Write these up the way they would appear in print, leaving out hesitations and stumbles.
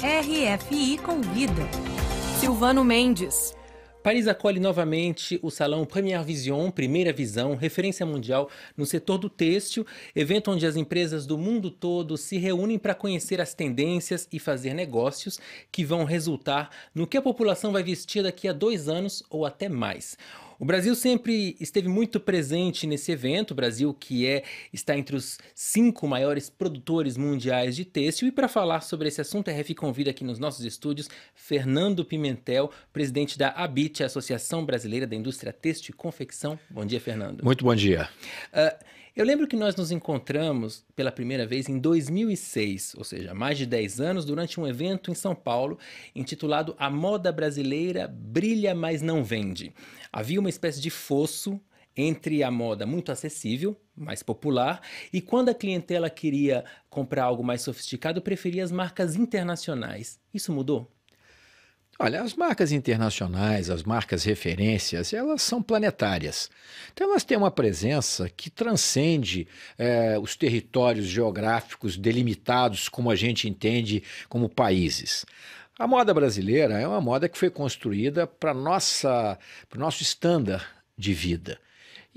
RFI Convida. Silvano Mendes. Paris acolhe novamente o Salão Première Vision, Primeira Visão, referência mundial no setor do têxtil, evento onde as empresas do mundo todo se reúnem para conhecer as tendências e fazer negócios que vão resultar no que a população vai vestir daqui a 2 anos ou até mais. O Brasil sempre esteve muito presente nesse evento, o Brasil está entre os 5 maiores produtores mundiais de têxtil. E para falar sobre esse assunto, a RFI convida aqui nos nossos estúdios Fernando Pimentel, presidente da ABIT, Associação Brasileira da Indústria Têxtil e Confecção. Bom dia, Fernando. Muito bom dia. Eu lembro que nós nos encontramos pela primeira vez em 2006, ou seja, há mais de 10 anos, durante um evento em São Paulo, intitulado A Moda Brasileira Brilha, mas não vende. Havia uma espécie de fosso entre a moda muito acessível, mais popular, e quando a clientela queria comprar algo mais sofisticado, preferia as marcas internacionais. Isso mudou? Olha, as marcas internacionais, as marcas referências, elas são planetárias. Então elas têm uma presença que transcende os territórios geográficos delimitados como a gente entende como países. A moda brasileira é uma moda que foi construída para o nosso estándar de vida.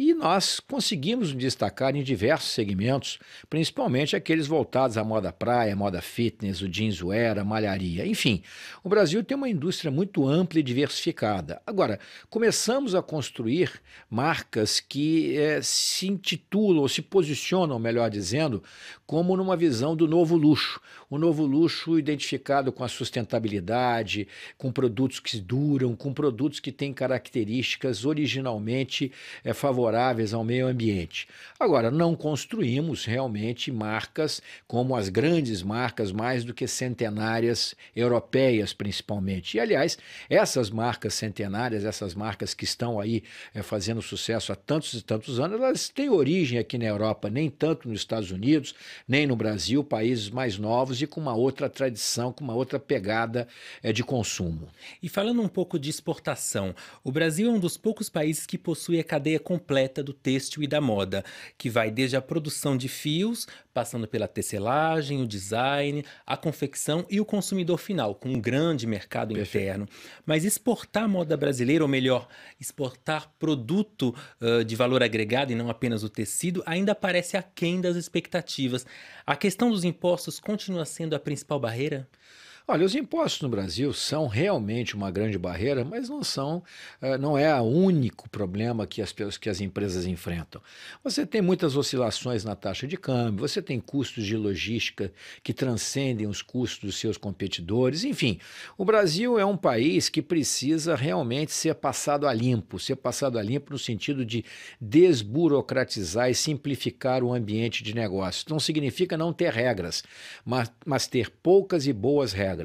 E nós conseguimos destacar em diversos segmentos, principalmente aqueles voltados à moda praia, moda fitness, o jeanswear, a malharia. Enfim, o Brasil tem uma indústria muito ampla e diversificada. Agora, começamos a construir marcas que se intitulam, ou se posicionam, melhor dizendo, como numa visão do novo luxo. O novo luxo identificado com a sustentabilidade, com produtos que duram, com produtos que têm características originalmente favoráveis ao meio ambiente. Agora, não construímos realmente marcas como as grandes marcas, mais do que centenárias, europeias principalmente. E, aliás, essas marcas centenárias, essas marcas que estão aí fazendo sucesso há tantos e tantos anos, elas têm origem aqui na Europa, nem tanto nos Estados Unidos, nem no Brasil, países mais novos e com uma outra tradição, com uma outra pegada de consumo. E falando um pouco de exportação, o Brasil é um dos poucos países que possui a cadeia completa do têxtil e da moda, que vai desde a produção de fios, passando pela tecelagem, o design, a confecção e o consumidor final, com um grande mercado interno. Mas exportar a moda brasileira, ou melhor, exportar produto de valor agregado e não apenas o tecido, ainda parece aquém das expectativas. A questão dos impostos continua sendo a principal barreira? Olha, os impostos no Brasil são realmente uma grande barreira, mas não é o único problema que as empresas enfrentam. Você tem muitas oscilações na taxa de câmbio, você tem custos de logística que transcendem os custos dos seus competidores, enfim. O Brasil é um país que precisa realmente ser passado a limpo no sentido de desburocratizar e simplificar o ambiente de negócio. Não significa não ter regras, mas ter poucas e boas regras.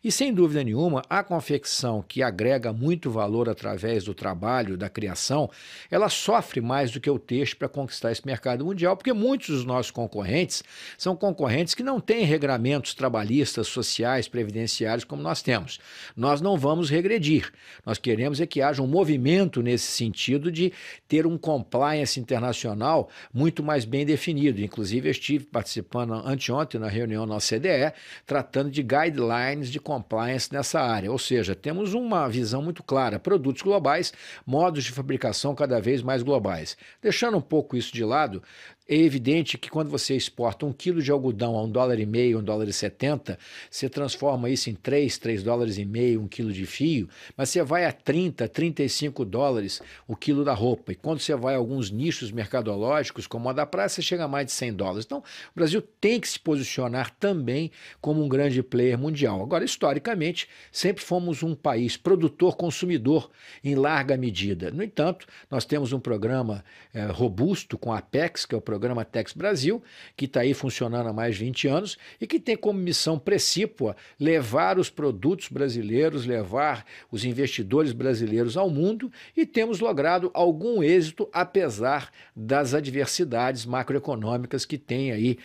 E, sem dúvida nenhuma, a confecção que agrega muito valor através do trabalho, da criação, ela sofre mais do que o têxtil para conquistar esse mercado mundial, porque muitos dos nossos concorrentes são concorrentes que não têm regramentos trabalhistas, sociais, previdenciários como nós temos. Nós não vamos regredir. Nós queremos que haja um movimento nesse sentido de ter um compliance internacional muito mais bem definido. Inclusive, eu estive participando anteontem na reunião na OCDE, tratando de guidelines de compliance nessa área, ou seja, temos uma visão muito clara, produtos globais, modos de fabricação cada vez mais globais. Deixando um pouco isso de lado, é evidente que quando você exporta 1 quilo de algodão a $1,50, $1,70, você transforma isso em $3,5, 1 quilo de fio, mas você vai a $30, $35 o quilo da roupa. E quando você vai a alguns nichos mercadológicos, como a da praia, você chega a mais de $100. Então, o Brasil tem que se posicionar também como um grande player mundial. Agora, historicamente, sempre fomos um país produtor-consumidor em larga medida. No entanto, nós temos um programa robusto com a Apex, que é o Programa Tex Brasil, que está aí funcionando há mais de 20 anos e que tem como missão precípua levar os produtos brasileiros, levar os investidores brasileiros ao mundo, e temos logrado algum êxito apesar das adversidades macroeconômicas que têm aí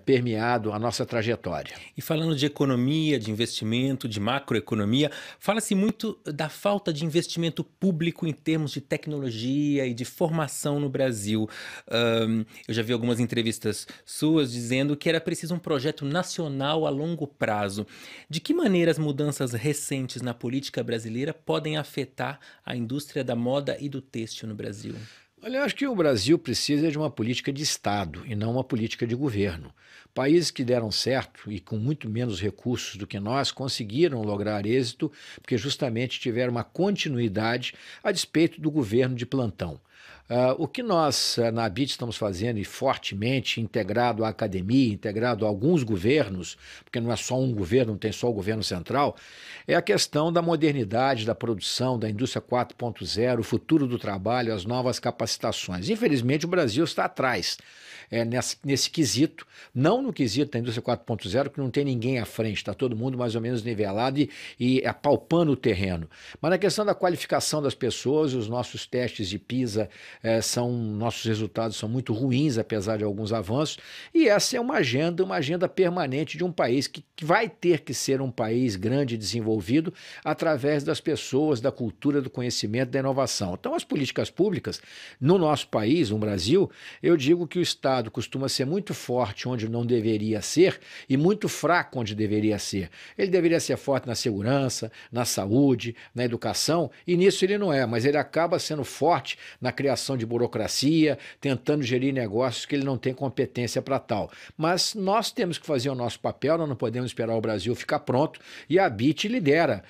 permeado a nossa trajetória. E falando de economia, de investimento, de macroeconomia, fala-se muito da falta de investimento público em termos de tecnologia e de formação no Brasil. eu já vi algumas entrevistas suas dizendo que era preciso um projeto nacional a longo prazo. De que maneira as mudanças recentes na política brasileira podem afetar a indústria da moda e do têxtil no Brasil? Olha, eu acho que o Brasil precisa de uma política de Estado e não uma política de governo. Países que deram certo e com muito menos recursos do que nós conseguiram lograr êxito porque justamente tiveram uma continuidade a despeito do governo de plantão. O que nós, na ABIT, estamos fazendo e fortemente integrado à academia, integrado a alguns governos, porque não é só um governo, não tem só o governo central, é a questão da modernidade, da produção, da indústria 4.0, o futuro do trabalho, as novas capacitações. Infelizmente, o Brasil está atrás nesse quesito, não no quesito da indústria 4.0, que não tem ninguém à frente, está todo mundo mais ou menos nivelado e apalpando o terreno. Mas na questão da qualificação das pessoas, os nossos testes de PISA, nossos resultados são muito ruins, apesar de alguns avanços, e essa é uma agenda permanente de um país que vai ter que ser um país grande e desenvolvido através das pessoas, da cultura, do conhecimento, da inovação. Então, as políticas públicas, no nosso país, no Brasil, eu digo que o Estado costuma ser muito forte onde não deveria ser e muito fraco onde deveria ser. Ele deveria ser forte na segurança, na saúde, na educação, e nisso ele não é, mas ele acaba sendo forte na criação de burocracia, tentando gerir negócios que ele não tem competência para tal. Mas nós temos que fazer o nosso papel, nós não podemos esperar o Brasil ficar pronto, e a ABIT lidera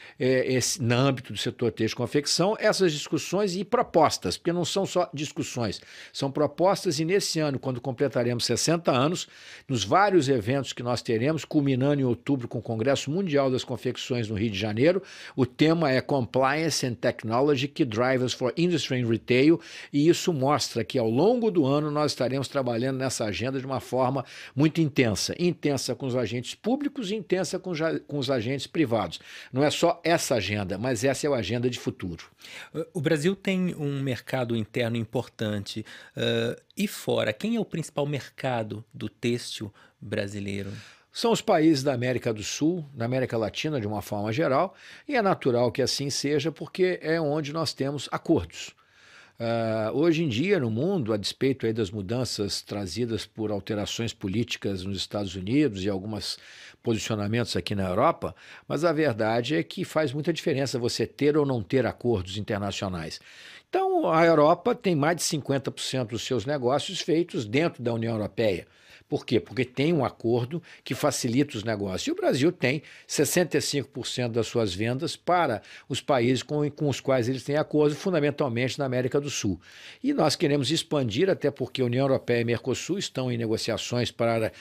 no âmbito do setor têxtil e confecção essas discussões e propostas, porque não são só discussões, são propostas, e nesse ano, quando completaremos 60 anos, nos vários eventos que nós teremos, culminando em outubro com o Congresso Mundial das Confecções no Rio de Janeiro, o tema é Compliance and Technology Key Drivers for Industry and Retail, e isso mostra que ao longo do ano nós estaremos trabalhando nessa agenda de uma forma muito intensa com os agentes públicos e intensa com os agentes privados. Não é só essa agenda, mas essa é a agenda de futuro. O Brasil tem um mercado interno importante. E fora, quem é o principal mercado do têxtil brasileiro? São os países da América do Sul, da América Latina de uma forma geral, e é natural que assim seja porque é onde nós temos acordos. Hoje em dia, no mundo, a despeito aí das mudanças trazidas por alterações políticas nos Estados Unidos e alguns posicionamentos aqui na Europa, mas a verdade é que faz muita diferença você ter ou não ter acordos internacionais. Então, a Europa tem mais de 50% dos seus negócios feitos dentro da União Europeia. Por quê? Porque tem um acordo que facilita os negócios. E o Brasil tem 65% das suas vendas para os países com os quais eles têm acordo, fundamentalmente na América do Sul. E nós queremos expandir, até porque a União Europeia e Mercosul estão em negociações para,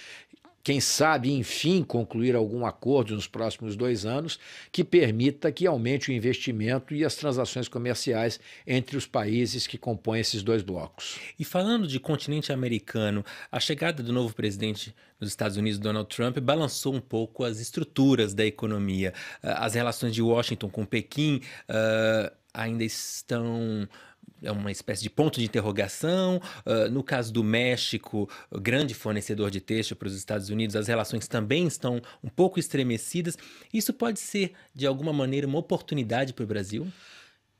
quem sabe, enfim, concluir algum acordo nos próximos 2 anos que permita que aumente o investimento e as transações comerciais entre os países que compõem esses 2 blocos. E falando de continente americano, a chegada do novo presidente dos Estados Unidos, Donald Trump, balançou um pouco as estruturas da economia. As relações de Washington com Pequim ainda estão... É uma espécie de ponto de interrogação. No caso do México, grande fornecedor de têxtil para os Estados Unidos, as relações também estão um pouco estremecidas. Isso pode ser, de alguma maneira, uma oportunidade para o Brasil?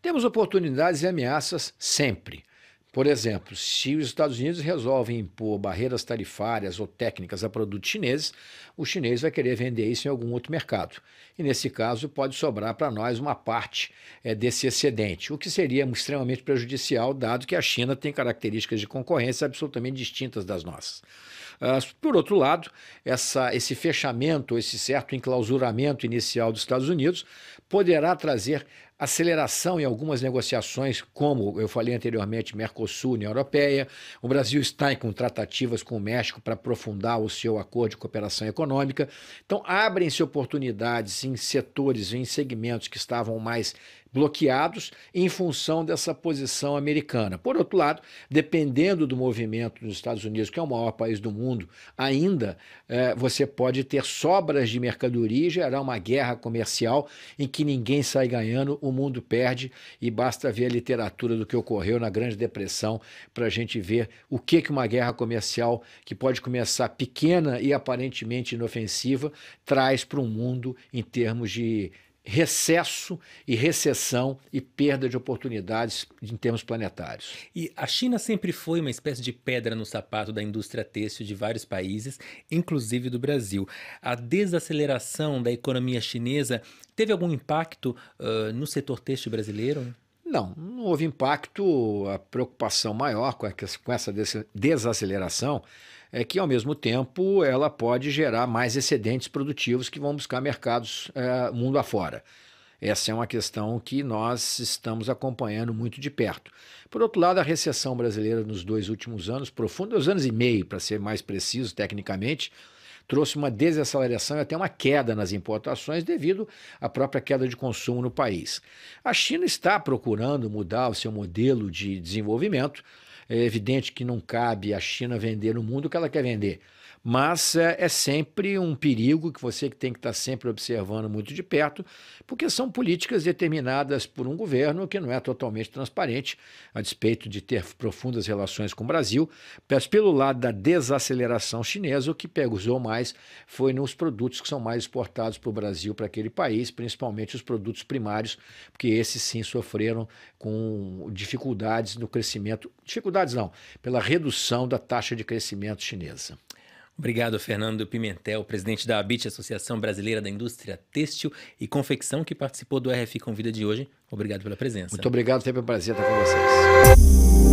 Temos oportunidades e ameaças sempre. Por exemplo, se os Estados Unidos resolvem impor barreiras tarifárias ou técnicas a produtos chineses, o chinês vai querer vender isso em algum outro mercado. E nesse caso pode sobrar para nós uma parte desse excedente, o que seria extremamente prejudicial, dado que a China tem características de concorrência absolutamente distintas das nossas. Por outro lado, esse fechamento, esse certo enclausuramento inicial dos Estados Unidos poderá trazer aceleração em algumas negociações, como eu falei anteriormente, Mercosul, União Europeia. O Brasil está com tratativas com o México para aprofundar o seu acordo de cooperação econômica. Então, abrem-se oportunidades em setores, em segmentos que estavam mais bloqueados em função dessa posição americana. Por outro lado, dependendo do movimento dos Estados Unidos, que é o maior país do mundo, ainda você pode ter sobras de mercadoria e gerar uma guerra comercial em que ninguém sai ganhando, o mundo perde, e basta ver a literatura do que ocorreu na Grande Depressão para a gente ver o que uma guerra comercial, que pode começar pequena e aparentemente inofensiva, traz para o mundo em termos de recesso e recessão e perda de oportunidades em termos planetários. E a China sempre foi uma espécie de pedra no sapato da indústria têxtil de vários países, inclusive do Brasil. A desaceleração da economia chinesa teve algum impacto no setor têxtil brasileiro? Não houve impacto. A preocupação maior com essa desaceleração é que, ao mesmo tempo, ela pode gerar mais excedentes produtivos que vão buscar mercados mundo afora. Essa é uma questão que nós estamos acompanhando muito de perto. Por outro lado, a recessão brasileira nos 2 últimos anos, profunda, 2 anos e meio, para ser mais preciso tecnicamente, trouxe uma desaceleração e até uma queda nas importações devido à própria queda de consumo no país. A China está procurando mudar o seu modelo de desenvolvimento. É evidente que não cabe a China vender no mundo o que ela quer vender, mas é sempre um perigo que você tem que estar sempre observando muito de perto, porque são políticas determinadas por um governo que não é totalmente transparente, a despeito de ter profundas relações com o Brasil. Mas pelo lado da desaceleração chinesa, o que pesou mais foi nos produtos que são mais exportados para o Brasil, para aquele país, principalmente os produtos primários, porque esses sim sofreram com dificuldades no crescimento, dificuldades não, pela redução da taxa de crescimento chinesa. Obrigado, Fernando Pimentel, presidente da ABIT, Associação Brasileira da Indústria Têxtil e Confecção, que participou do RFI Convida de hoje. Obrigado pela presença. Muito obrigado, sempre um prazer estar com vocês.